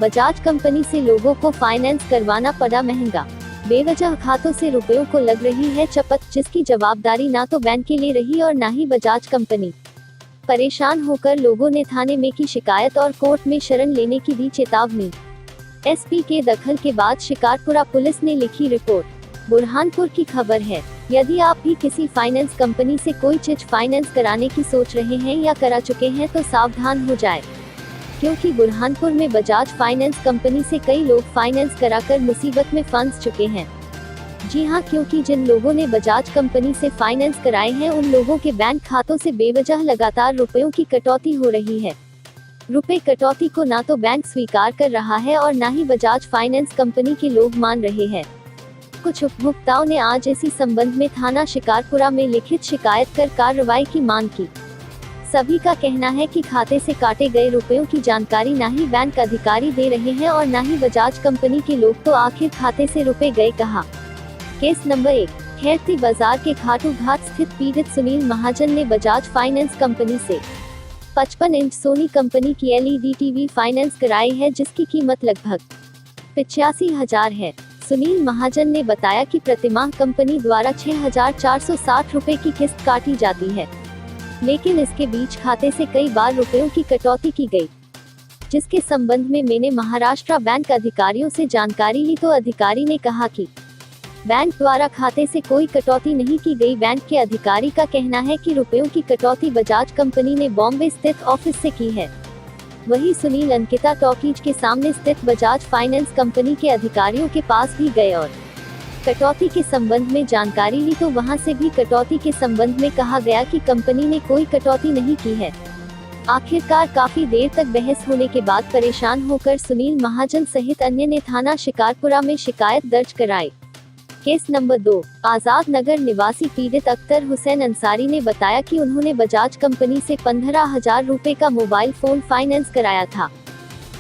Bajaj company से लोगों को फाइनेंस करवाना पड़ा महंगा। बेवजह खातों से रुपयों को लग रही है चपत, जिसकी जवाबदारी ना तो बैंक के लिए रही और ना ही बजाज कंपनी। परेशान होकर लोगों ने थाने में की शिकायत और कोर्ट में शरण लेने की दी चेतावनी। एसपी के दखल के बाद शिकारपुरा पुलिस ने लिखी रिपोर्ट। बुरहानपुर की खबर है, यदि आप भी किसी फाइनेंस कंपनी से कोई चीज फाइनेंस कराने की सोच रहे हैं या करा चुके हैं तो सावधान हो जाए, क्योंकि बुरहानपुर में बजाज फाइनेंस कंपनी से कई लोग फाइनेंस कराकर मुसीबत में फंस चुके हैं। जी हां, क्योंकि जिन लोगों ने बजाज कंपनी से फाइनेंस कराए हैं उन लोगों के बैंक खातों से बेवजह लगातार रुपयों की कटौती हो रही है। रुपए कटौती को ना तो बैंक स्वीकार कर रहा है और ना ही बजाज फाइनेंस कंपनी के लोग मान रहे हैं। कुछ उपभोक्ताओं ने आज इसी संबंध में थाना शिकारपुरा में लिखित शिकायत कर कार्रवाई की मांग की। सभी का कहना है कि खाते से काटे गए रुपयों की जानकारी ना ही बैंक अधिकारी दे रहे हैं और ना ही बजाज कंपनी के लोग, तो आखिर खाते से रुपए गए कहां। Case number 1। खैरती बाजार के खाटू घाट स्थित पीड़ित सुनील महाजन ने बजाज फाइनेंस कंपनी से 55 इंच सोनी कंपनी की LED टीवी फाइनेंस कराई है, जिसकी कीमत लगभग 85,000 है। सुनील महाजन ने बताया कि प्रतिमाह कंपनी द्वारा 6,460 रुपए की किस्त काटी जाती है, लेकिन इसके बीच खाते से कई बार रुपयों की कटौती की गई, जिसके संबंध में मैंने महाराष्ट्र बैंक अधिकारियों से जानकारी ली तो अधिकारी ने कहा कि बैंक द्वारा खाते से कोई कटौती नहीं की गई। बैंक के अधिकारी का कहना है कि रुपयों की कटौती बजाज कंपनी ने बॉम्बे स्थित ऑफिस से की है। वहीं सुनील अंकिता टॉकीज के सामने स्थित बजाज फाइनेंस कंपनी के अधिकारियों के पास भी गए और कटौती के संबंध में जानकारी ली, तो वहां से भी कटौती के संबंध में कहा गया कि कंपनी ने कोई कटौती नहीं की है। आखिरकार काफी देर तक बहस होने के बाद परेशान होकर सुनील महाजन सहित अन्य ने थाना शिकारपुरा में शिकायत दर्ज कराई। Case number 2। आजाद नगर निवासी पीड़ित अख्तर हुसैन अंसारी ने बताया कि उन्होंने बजाज कंपनी से 15,000 रुपए का मोबाइल फोन फाइनेंस कराया था,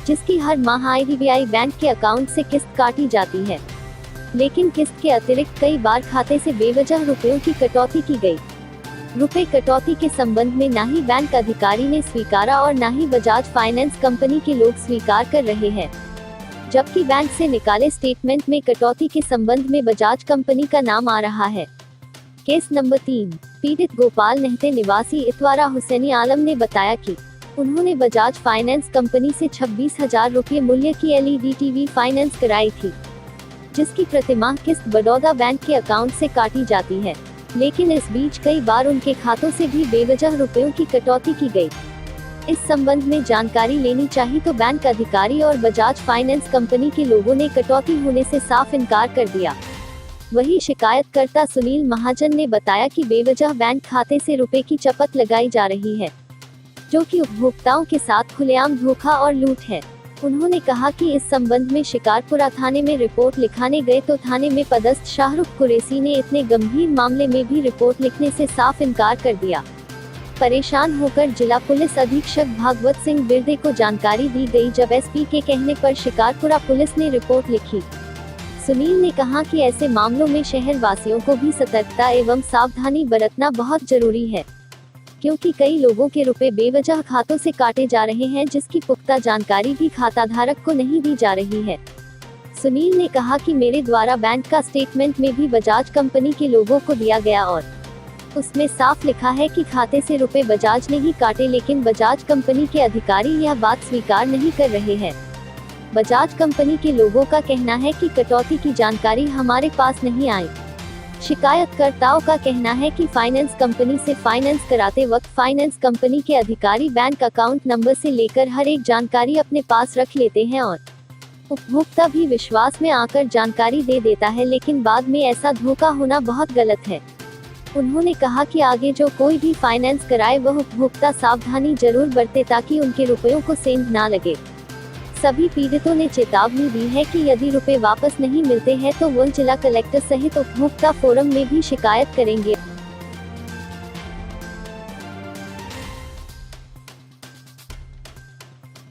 जिसकी हर माह IDBI बैंक के अकाउंट से किस्त काटी जाती है, लेकिन किस्त के अतिरिक्त कई बार खाते से बेवजह रुपयों की कटौती की गई। रुपए कटौती के संबंध में ना ही बैंक अधिकारी ने स्वीकारा और ना ही बजाज फाइनेंस कंपनी के लोग स्वीकार कर रहे हैं, जबकि बैंक से निकाले स्टेटमेंट में कटौती के संबंध में बजाज कंपनी का नाम आ रहा है। Case number 3। पीड़ित गोपाल नेहते निवासी इतवारा हुसैनी आलम ने बताया कि उन्होंने बजाज फाइनेंस कंपनी से 26,000 रुपये मूल्य की LED टीवी फाइनेंस कराई थी, जिसकी प्रतिमाह किस्त बड़ौदा बैंक के अकाउंट से काटी जाती है, लेकिन इस बीच कई बार उनके खातों से भी बेवजह रुपयों की कटौती की गई। इस संबंध में जानकारी लेनी चाहिए तो बैंक अधिकारी और बजाज फाइनेंस कंपनी के लोगों ने कटौती होने से साफ इनकार कर दिया। वही शिकायतकर्ता सुनील महाजन ने बताया कि बेवजह बैंक खाते से रुपए की चपत लगाई जा रही है, जो कि उपभोक्ताओं के साथ खुलेआम धोखा और लूट है। उन्होंने कहा कि इस संबंध में शिकारपुरा थाने में रिपोर्ट लिखाने गए तो थाने में पदस्थ शाहरुख कुरैशी ने इतने गंभीर मामले में भी रिपोर्ट लिखने से साफ इनकार कर दिया। परेशान होकर जिला पुलिस अधीक्षक भागवत सिंह बिरदे को जानकारी दी गई, जब एसपी के कहने पर शिकारपुरा पुलिस ने रिपोर्ट लिखी। सुनील ने कहा कि ऐसे मामलों में शहर वासियों को भी सतर्कता एवं सावधानी बरतना बहुत जरूरी है, क्योंकि कई लोगों के रुपए बेवजह खातों से काटे जा रहे हैं, जिसकी पुख्ता जानकारी भी खाताधारक को नहीं दी जा रही है। सुनील ने कहा कि मेरे द्वारा बैंक का स्टेटमेंट में भी बजाज कंपनी के लोगों को दिया गया और उसमें साफ लिखा है कि खाते से रुपए बजाज ने ही काटे, लेकिन बजाज कंपनी के अधिकारी यह बात स्वीकार नहीं कर रहे हैं। बजाज कंपनी के लोगों का कहना है कि कटौती की जानकारी हमारे पास नहीं आई। शिकायतकर्ताओं का कहना है कि फाइनेंस कंपनी से फाइनेंस कराते वक्त फाइनेंस कंपनी के अधिकारी बैंक अकाउंट नंबर से लेकर हर एक जानकारी अपने पास रख लेते हैं और उपभोक्ता भी विश्वास में आकर जानकारी दे देता है, लेकिन बाद में ऐसा धोखा होना बहुत गलत है। उन्होंने कहा कि आगे जो कोई भी फाइनेंस कराए वह उपभोक्ता सावधानी जरूर बरते, ताकि उनके रुपयों को सेंध ना लगे। सभी पीड़ितों ने चेतावनी दी है कि यदि रुपए वापस नहीं मिलते हैं तो वह जिला कलेक्टर सहित उपभोक्ता फोरम में भी शिकायत करेंगे।